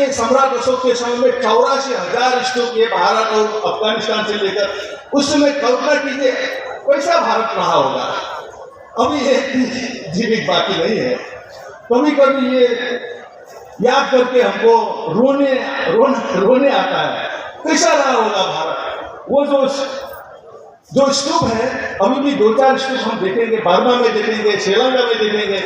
ये सम्राट अशोक के समय में 84,000 स्तूप ये भारत और अफगानिस्तान से लेकर उस समय कल्पना कीजिए कैसा भारत रहा होगा। अभी एक जीवित बाकी नहीं है। कभी कभी ये याद करके हमको रोने आता है, कैसा रहा होगा भारत। वो जो स्तूप है, अभी भी 2-4 स्तूप हम देखेंगे, बर्मा में देखेंगे, श्रीलंका में देखेंगे,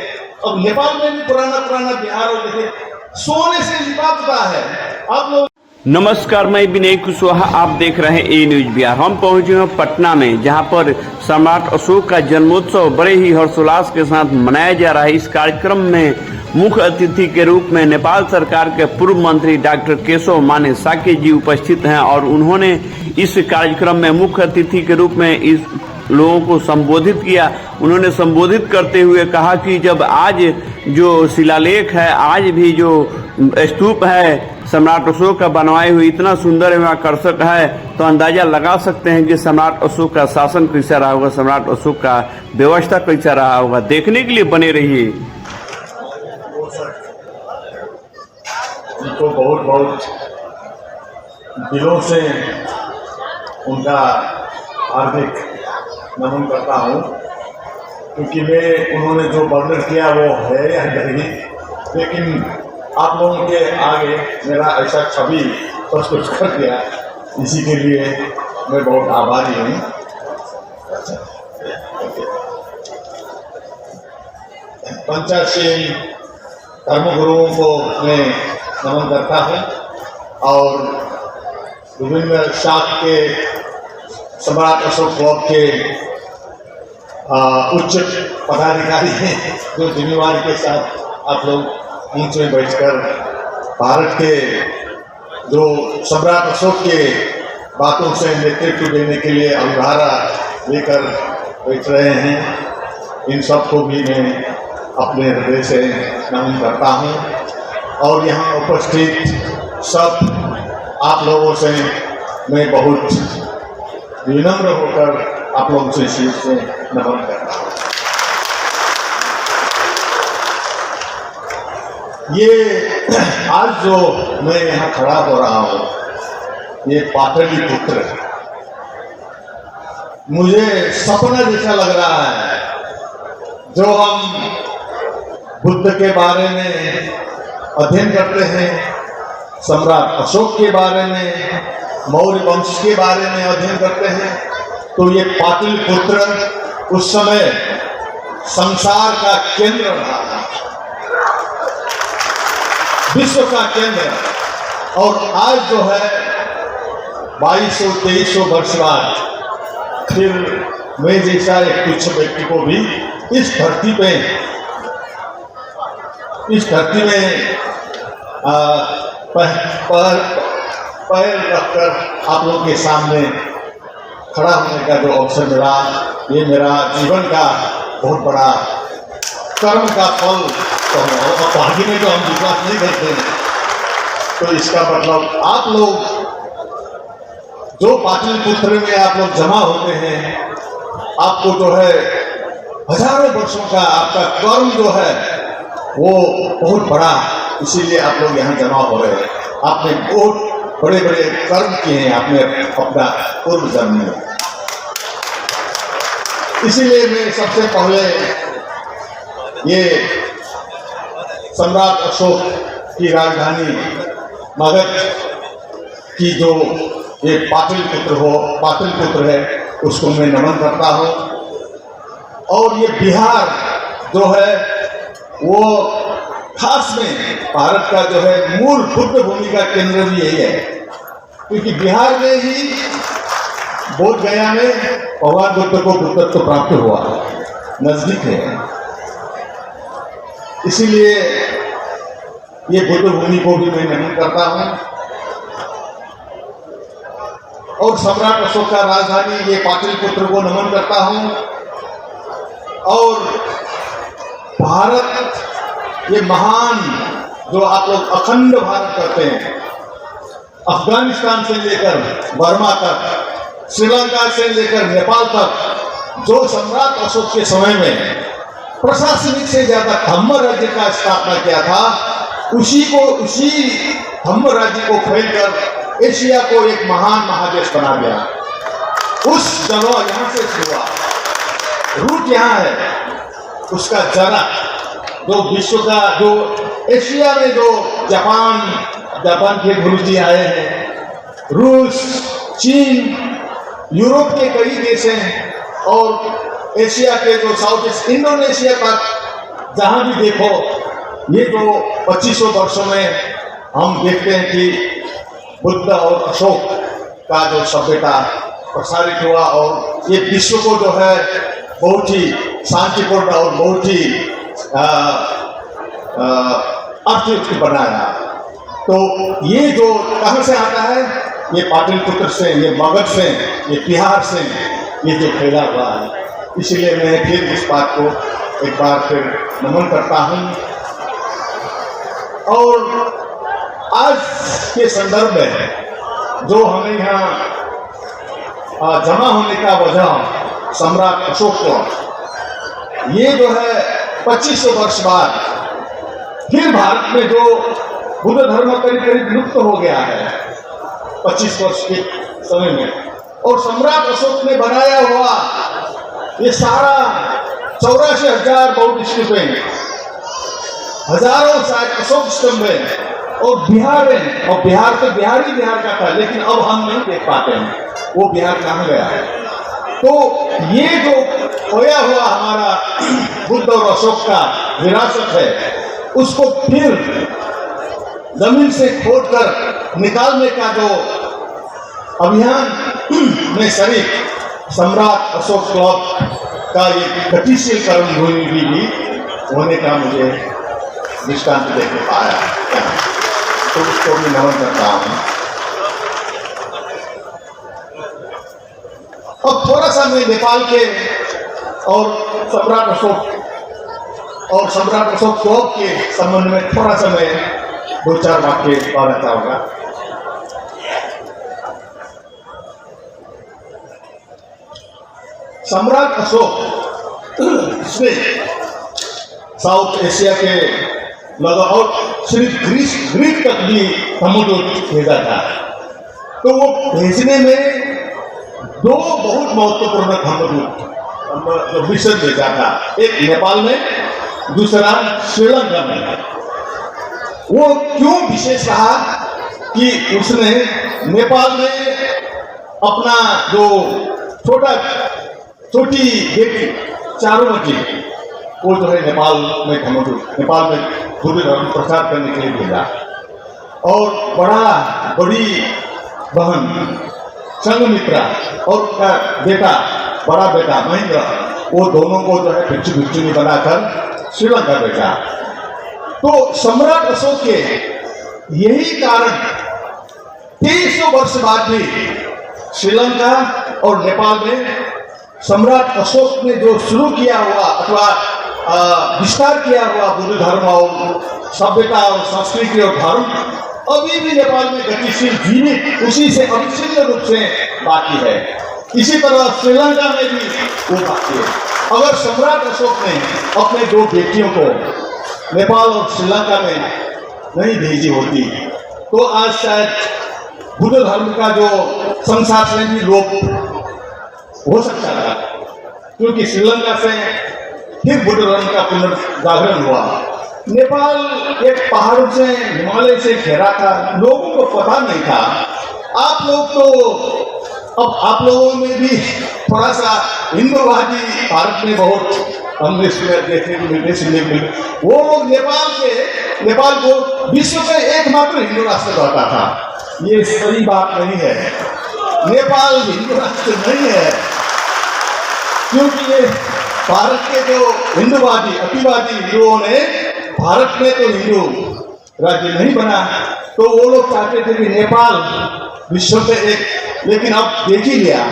अब नेपाल में भी पुराना बिहार और देखें, सोने से लिपा पुता है। आप लोग नमस्कार, मैं विनय कुशवाहा, आप देख रहे हैं ए न्यूज बिहार। हम पहुंचे हैं पटना में, जहां पर सम्राट अशोक का जन्मोत्सव बड़े ही हर्षोल्लास के साथ मनाया जा रहा है। इस कार्यक्रम में मुख्य अतिथि के रूप में नेपाल सरकार के पूर्व मंत्री डॉक्टर केशव माने साके जी उपस्थित हैं और उन्होंने इस कार्यक्रम में मुख्य अतिथि के रूप में इस लोगों को संबोधित किया। उन्होंने संबोधित करते हुए कहा कि जब आज जो शिलालेख है, आज भी जो स्तूप है सम्राट अशोक का बनवाए हुए इतना सुंदर एवं आकर्षक है, तो अंदाजा लगा सकते हैं कि सम्राट अशोक का शासन कैसा रहा होगा, सम्राट अशोक का व्यवस्था कैसा रहा होगा। देखने के लिए बने रहिए। उनको बहुत बहुत दिलों से उनका हार्दिक नमन करता हूँ, क्योंकि उन्होंने जो वर्णन किया वो है या नहीं, लेकिन आप लोगों के आगे मेरा ऐसा छवि प्रस्तुत कर दिया, इसी के लिए मैं बहुत आभारी हूँ। पंचाशी धर्मगुरुओं को मैं नमन करता हूँ और विभिन्न शाख के सम्राट अशोक क्लब के उच्च पदाधिकारी हैं, जो जिम्मेवारी के साथ आप लोग मंच में बैठकर भारत के जो सम्राट अशोक के बातों से नेतृत्व देने के लिए अभिभारा लेकर बैठ रहे हैं। इन सबको भी मैं अपने हृदय से नमन करता हूँ और यहाँ उपस्थित सब आप लोगों से मैं बहुत विनम्र होकर आप लोगों से शीश से नमन करता हूँ। ये आज जो मैं यहाँ खड़ा हो रहा हूँ, ये पाटलिपुत्र मुझे सपना जैसा लग रहा है। जो हम बुद्ध के बारे में अध्ययन करते हैं, सम्राट अशोक के बारे में, मौर्य वंश के बारे में अध्ययन करते हैं, तो ये पाटलिपुत्र उस समय संसार का केंद्र रहा था, विश्व का केंद्र। और आज जो है 2200-2300 वर्ष बाद फिर मैं जैसा एक तुच्छ व्यक्ति को भी इस धरती में पैर रखकर आप लोगों के सामने खड़ा होने का जो अवसर मिला, ये मेरा जीवन का बहुत बड़ा कर्म का फल तो है। और भाग्य में तो हम विश्वास नहीं करते हैं, तो इसका मतलब आप लोग जो पाटलिपुत्र में आप लोग जमा होते हैं, आपको जो है हजारों वर्षों का आपका कर्म जो है वो बहुत बड़ा, इसीलिए आप लोग यहाँ जमा हो रहे हैं। आपने बहुत बड़े बड़े कर्म किए हैं आपने अपना पूर्व जन्म में। इसीलिए मैं सबसे पहले ये सम्राट अशोक की राजधानी मगध की जो ये पाटलिपुत्र है, उसको मैं नमन करता हूँ। और ये बिहार जो है वो खास में भारत का जो है मूल बुद्ध भूमि का केंद्र भी यही है, क्योंकि बिहार में ही बोध गया में भगवान बुद्ध को बुद्धत्व प्राप्त हुआ, नजदीक है। इसीलिए ये बुद्ध भूमि को भी मैं नमन करता हूँ। और सम्राट अशोक का राजधानी ये पाटलिपुत्र को नमन करता हूँ। और भारत ये महान जो आप लोग अखंड भारत कहते हैं, अफगानिस्तान से लेकर बर्मा तक, श्रीलंका से लेकर नेपाल तक, जो सम्राट अशोक के समय में प्रशासनिक से ज्यादा धम्म राज्य का स्थापना किया था, उसी धम्म राज्य को फैलकर एशिया को एक महान महादेश बना दिया। उस जगह यहाँ से हुआ, रूट यहाँ है। उसका जरा जो विश्व का, जो एशिया में जो जापान के गुरुजी आए हैं, रूस, चीन, यूरोप के कई देश हैं, और एशिया के जो साउथ ईस्ट, इंडोनेशिया तक जहाँ भी देखो, ये जो 2500 वर्षों में हम देखते हैं कि बुद्ध और अशोक का जो सभ्यता प्रसारित हुआ, और ये विश्व को जो है बहुत ही शांतिपूर्ण और बहुत ही अर्थयुक्त बनाया। तो ये जो कहाँ से आता है, ये पाटलिपुत्र से, ये मगध से, ये बिहार से, ये जो फैला हुआ है। इसलिए मैं फिर इस बात को एक बार फिर नमन करता हूँ। और आज के संदर्भ में जो हमें यहाँ जमा होने का वजह सम्राट अशोक को, ये जो है 2500 वर्ष बाद फिर भारत में जो बुद्ध धर्म करीब करीब लुप्त हो गया है 25 वर्ष के समय में, और सम्राट अशोक ने बनाया हुआ ये सारा 84,000 बौद्ध स्तूपें, हजारों शायद अशोक स्तंभ है, और बिहार है, और बिहार तो बिहार का था, लेकिन अब हम नहीं देख पाते हैं वो बिहार कहाँ गया है। तो ये जो खोया हुआ हमारा बुद्ध और अशोक का विरासत है, उसको फिर जमीन से खोदकर निकालने का जो अभियान में शरीक सम्राट अशोक क्लब का ये गतिशील कर्मभूमि भी होने का मुझे दृष्टांत देखने पाया, तो उसको भी नमन करता हूँ। अब थोड़ा सा मैं नेपाल के और सम्राट अशोक क्लब के संबंध में थोड़ा सा मैं 2-4 वाक्य कहना चाहूँगा। सम्राट अशोक इसने साउथ एशिया के लगभग और सिर्फ ग्रीक तक भी धर्मदूत भेजा था। तो वो भेजने में 2 बहुत महत्वपूर्ण धर्मदूत मिशन भेजा था, एक नेपाल में, दूसरा श्रीलंका में। वो क्यों विशेष रहा कि उसने नेपाल में अपना जो छोटी बेटी चारुमती, वो जो है नेपाल में बुद्ध धर्म प्रचार करने के लिए भेजा, और बड़ी बहन संघमित्रा और उसका बड़ा बेटा महेंद्र, वो दोनों को जो है भिक्षुनी बनाकर श्रीलंका भेजा। तो सम्राट अशोक के यही कारण 2300 वर्ष बाद भी श्रीलंका और नेपाल में सम्राट अशोक ने जो शुरू किया हुआ अथवा विस्तार किया हुआ बुद्ध धर्म और सभ्यता और संस्कृति और धर्म अभी भी नेपाल में गतिशील जीवित उसी से अविच्छिन्न रूप से बाकी है। इसी तरह श्रीलंका में भी वो बाकी है। अगर सम्राट अशोक ने अपने 2 बेटियों को नेपाल और श्रीलंका में नहीं भेजी होती, तो आज शायद बुद्ध धर्म का जो संसार से भी लोप हो सकता था, क्योंकि श्रीलंका से फिर बुद्ध धर्म का पुनर्जागरण हुआ। नेपाल एक पहाड़ों से, हिमालय से घिरा था, लोगों को पता नहीं था। आप लोग तो, अब आप लोगों में भी थोड़ा सा हिंदूवादी भारत में बहुत हमने देखने को मिलते, सुनने को मिलते। वो लोग नेपाल को विश्व में एकमात्र हिंदू राष्ट्र कहता था। ये सही बात नहीं है। नेपाल हिंदू राष्ट्र नहीं है, क्योंकि ये भारत के जो हिंदूवादी अतिवादी हिंदुओं ने भारत में तो हिंदू राज्य नहीं बना, तो वो लोग चाहते थे कि नेपाल विश्व में एक, लेकिन अब देख ही लिया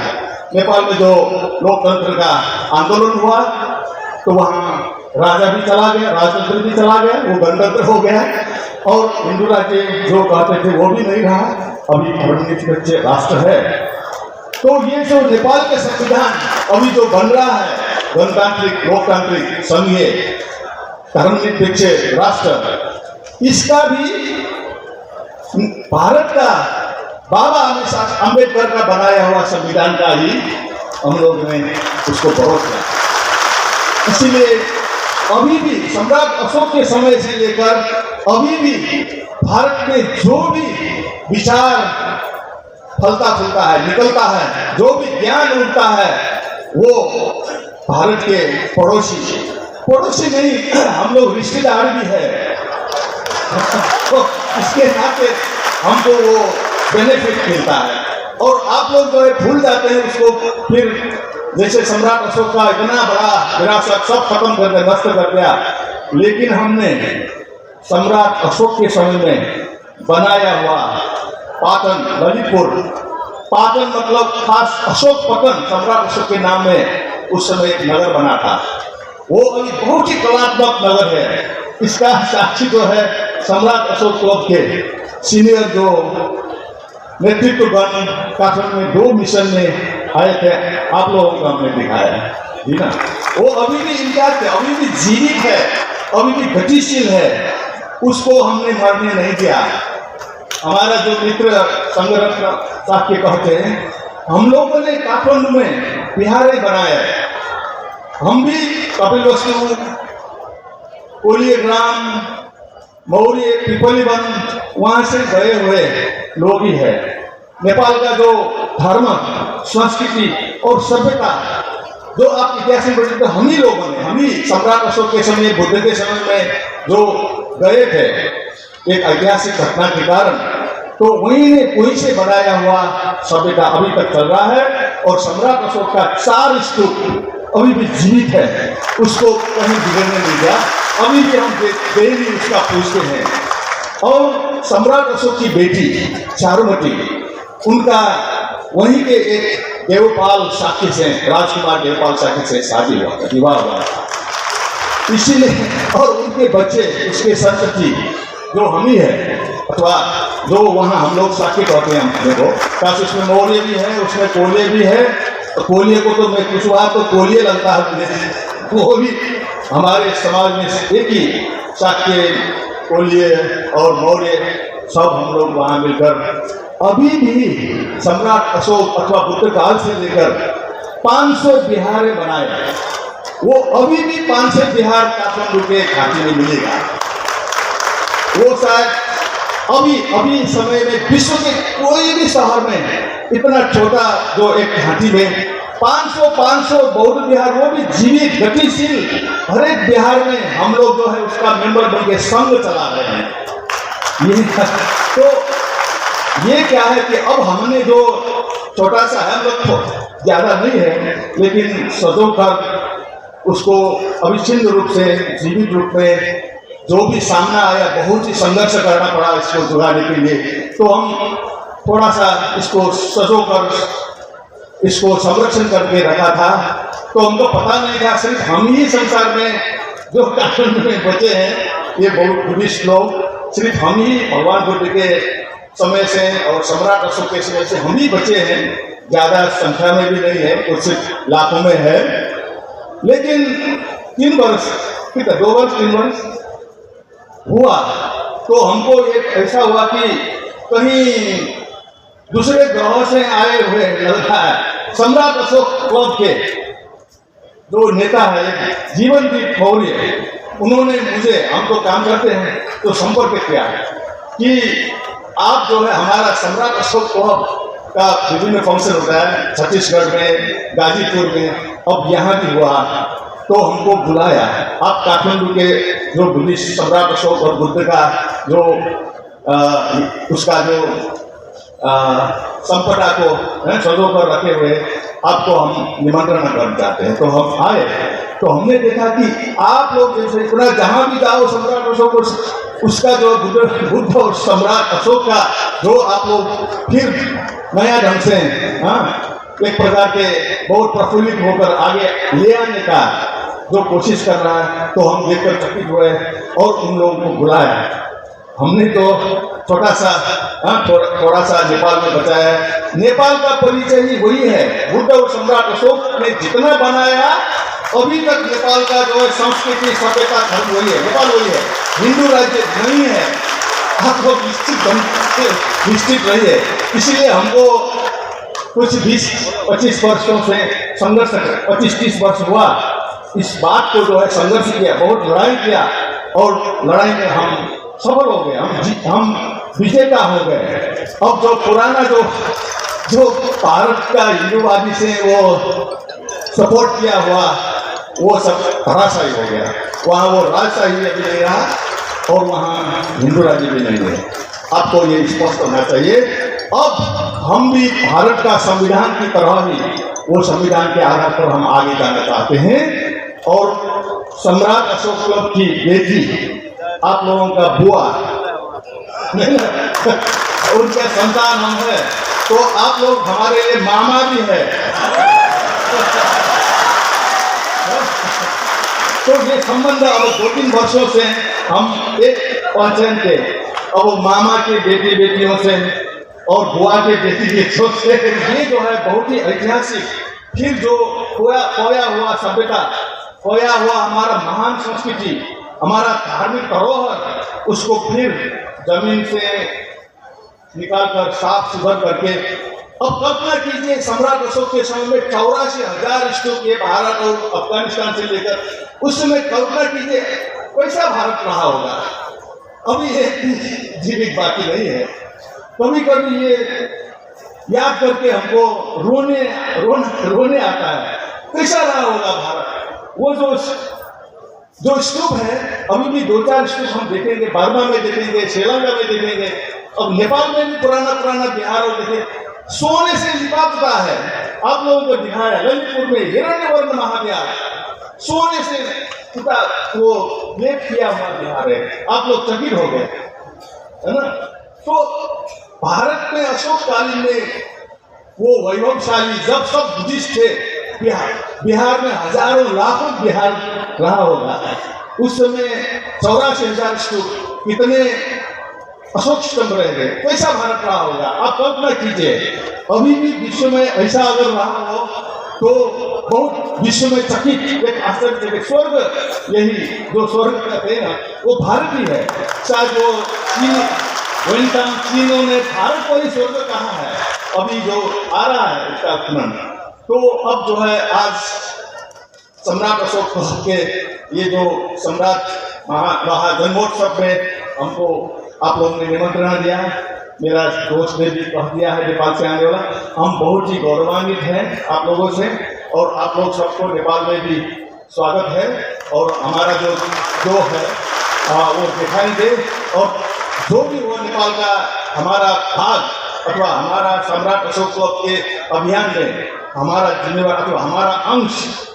नेपाल में जो लोकतंत्र का आंदोलन हुआ, तो वहाँ राजा भी चला गया, राजतंत्र भी चला गया, वो गणतंत्र हो गया, और हिंदू राज्य जो कहते थे वो भी नहीं रहा, अभी धर्मनिरपेक्ष राष्ट्र है। तो ये जो नेपाल के संविधान अभी जो बन रहा है, गणतांत्रिक, लोकतांत्रिक, संघीय, धर्मनिरपेक्ष राष्ट्र, इसका भी भारत का बाबा अम्बेडकर का बनाया हुआ संविधान का ही हम लोग ने उसको बहुत किया। इसीलिए अभी भी सम्राट अशोक के समय से लेकर अभी भी भारत में जो भी विचार फलता फूलता है, निकलता है, जो भी ज्ञान उठता है, वो भारत के पड़ोसी नहीं, हम लोग रिश्तेदार भी है। तो इसके नाते हमको वो बेनिफिट मिलता है। और आप लोग जो है भूल जाते हैं उसको, फिर जैसे सम्राट अशोक का इतना बड़ा विरासत सब खत्म कर दिया, नष्ट कर दिया। लेकिन हमने सम्राट अशोक के समय में बनाया हुआ पाटन, ललितपुर, पाटन मतलब खास अशोक पतन, सम्राट अशोक के नाम में उस समय एक नगर बना था। वो अभी बहुत ही कलात्मक नगर है। इसका साक्षी जो है सम्राट अशोक क्लब के सीनियर जो नेतृत्वगण काठमांडू में 2 मिशन में आए थे, आप लोगों को हमने दिखाया है, जी ना। वो अभी भी इंचार्ज है, अभी भी जीवित है, अभी भी गतिशील है, उसको हमने मरने नहीं दिया। हमारा जो मित्र संगरत्न साहब के कहते हैं, हम लोगों ने काठमांडू में बिहार बनाया है। हम भी कपिलवस्तु, कोलिया ग्राम, मौर्य, पिपलीवन, वहां से गए हुए लोग ही है। नेपाल का जो धर्म, संस्कृति और सभ्यता जो आप इतिहास में पढ़ते, तो हम ही लोगों ने, हम ही सम्राट अशोक के समय, बुद्ध के समय में जो गए थे एक ऐतिहासिक घटना के कारण, तो वहीं से बनाया हुआ सभ्यता अभी तक चल रहा है। और सम्राट अशोक का 4 स्तूप अभी भी जीवित है, उसको कहीं बिगड़ने नहीं दिया। अभी भी हम डेली उसका पूछते हैं। और सम्राट अशोक की बेटी चारुमती, उनका वहीं के एक देवपाल शाक्य से, राजकुमार देवपाल शाक्य से शादी हुआ था, विवाह हुआ था। इसीलिए और उनके बच्चे, उसके संतति जो हम ही है, अथवा जो वहाँ हम लोग शाक्य कहते हैं अपने को, काश उसमें मौर्य भी है, उसमें कोल्य भी है। तो कोल्य को तो मैं कुछ तो कोल्य लगता है मुझे, वो भी हमारे समाज में से एक ही शाक्य, कोल्य और मौर्य सब हम लोग वहाँ मिलकर अभी भी सम्राट अशोक अथवा बुद्ध काल से लेकर 500 विहार बनाए। वो अभी भी 500 विहार काठमांडू के घाटी में मिलेगा। वो शायद अभी समय में विश्व के कोई भी शहर में इतना छोटा जो एक घाटी में 500 बौद्ध विहार, वो भी जीवित गतिशील, हर एक बिहार में हम लोग जो है उसका मेंबर बन के संघ चला रहे हैं। तो ये क्या है कि अब हमने जो छोटा सा है, हम लोग ज्यादा नहीं है, लेकिन सजो कर उसको अविच्छिन्न रूप से जीवित रूप में जो भी सामना आया, बहुत ही संघर्ष करना पड़ा इसको जुगाड़ने के लिए। तो हम थोड़ा सा इसको सजो कर इसको संरक्षण करके रखा था। तो हमको पता नहीं था, सिर्फ हम ही संसार में जो काठमांडू में बचे हैं, ये बहुत बुद्धिस्ट लोग, सिर्फ हम ही भगवान बुद्ध के समय से और सम्राट अशोक के समय से हम ही बचे हैं। ज्यादा संख्या में भी नहीं है, कुछ लाखों में है। लेकिन 3 वर्ष, ठीक है, 2 वर्ष 3 वर्ष हुआ तो हमको एक ऐसा हुआ कि कहीं दूसरे ग्रहों से आए हुए लगता है। सम्राट अशोक क्लब के जो नेता है जीवनदीप मौर्य, उन्होंने मुझे, हम तो काम करते हैं, तो संपर्क किया कि आप जो है हमारा सम्राट अशोक क्लब का विभिन्न फंक्शन होता है छत्तीसगढ़ में, गाजीपुर में, अब यहाँ भी हुआ, तो हमको बुलाया। आप काठमांडू के जो बुद्धिस्ट सम्राट अशोक और बुद्ध का जो उसका जो संपदा को सजो कर रखे हुए, आपको हम निमंत्रण करना चाहते हैं। तो हम आए, तो हमने देखा कि आप लोग जैसे इतना जहाँ भी जाओ सम्राट अशोक उसका जो बुद्ध और सम्राट अशोक का जो आप लोग फिर नया ढंग से एक प्रकार के बहुत प्रफुल्लित होकर आगे ले आने का जो कोशिश कर रहा है, तो हम देखकर चकित हुए और उन लोगों को बुलाया। हमने तो थोड़ा सा नेपाल में बचाया। नेपाल का परिचय ही वही है, बुद्ध और सम्राट अशोक ने जितना बनाया अभी तक नेपाल का जो है संस्कृति, सभ्यता, धर्म वही है, नेपाल वही है, हिंदू राज्य नहीं है। आप लोग निश्चित रहिए। इसीलिए हमको कुछ 20-25 वर्षों से संघर्ष, 25-30 वर्ष हुआ इस बात को जो है संघर्ष किया, बहुत लड़ाई किया और लड़ाई में हम सफल हो गए, हम विजेता हो गए। अब जो पुराना जो भारत का हिंदूवादी से वो सपोर्ट किया हुआ वो सब धराशायी हो गया। वहाँ वो राजशाही भी नहीं रहा और वहाँ हिंदू राज्य भी नहीं है। आपको ये स्पष्ट होना चाहिए। अब हम भी भारत का संविधान की तरह ही वो संविधान के आधार पर हम आगे जाना चाहते हैं और सम्राट अशोक क्लब की बेटी, आप लोगों का बुआ उनका संतान हम है, तो आप लोग हमारे लिए मामा भी है। तो ये संबंध अब 2-3 वर्षों से हम एक पहचान थे। अब मामा के बेटियों से और बुआ के बेटी बेटियों से ये जो है बहुत ही ऐतिहासिक, फिर जो खोया हुआ सभ्यता, खोया हुआ हमारा महान संस्कृति, हमारा धार्मिक धरोहर, उसको फिर जमीन से निकालकर साफ सुथर करके, अब कल्पना कीजिए सम्राट अशोक के समय में 84,000 स्तूप ये भारत और अफगानिस्तान से लेकर, उस समय कल्पना कीजिए कैसा भारत रहा होगा। अभी एक जीवित बाकी नहीं है। कभी कभी ये याद करके हमको रोने आता है, कैसा रहा होगा भारत। वो जो स्तूप है, अभी भी 2-4 स्तूप हम देखेंगे, बर्मा में देखेंगे, श्रीलंका में देखेंगे, अब नेपाल में भी पुराना बिहार और देखें, सोने से लिपा पुता है। आप लोगों को दिखाया ललितपुर में हिरण्यवर्ण महाविहार, सोने से पुता वो लेप किया हुआ बिहार है। आप लोग चकित हो गए, है ना। तो भारत में अशोक कालीन में वो वैभवशाली, जब सब बुद्धिस्ट थे, बिहार में हजारों लाखों बिहार रहा होगा। उस समय 84,000 स्तूप, कितने अशोक स्तंभ रह गए, कैसा भारत रहा होगा। आप कल्पना कीजिए, अभी भी विश्व में ऐसा अगर रहा हो तो बहुत विश्व में चकित, एक आश्चर्य, स्वर्ग, यही जो स्वर्ग कहते हैं ना, वो भारत ही है। शायद वो चीनों ने भारत को ही स्वर्ग कहा है, अभी जो आ रहा है उसका खनन। तो अब जो है आज सम्राट अशोक के ये जो सम्राट महाजन्मोत्सव में हमको आप लोगों ने निमंत्रण दिया, मेरा दोस्त ने भी कह दिया है नेपाल से आने वाला, हम बहुत ही गौरवान्वित हैं आप लोगों से और आप लोग सबको नेपाल में भी स्वागत है। और हमारा जो है वो दिखाई दे और जो भी वो नेपाल का हमारा भाग अथवा हमारा सम्राट अशोक क्लब के अभियान में हमारा जिम्मेवार अथवा हमारा अंश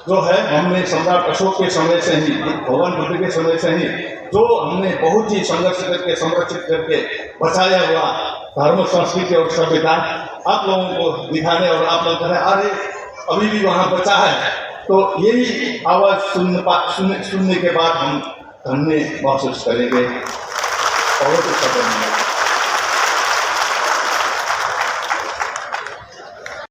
जो है, हमने सम्राट अशोक के समय से ही, भगवान बुद्ध के समय से ही जो हमने बहुत ही संघर्ष करके संरक्षित करके बचाया हुआ धर्म, संस्कृति और सभ्यता आप लोगों को दिखाने, और आप लोग कहें अरे अभी भी वहाँ बचा है, तो यही आवाज़ सुनने के बाद हम धन्य महसूस करेंगे। बहुत अच्छा।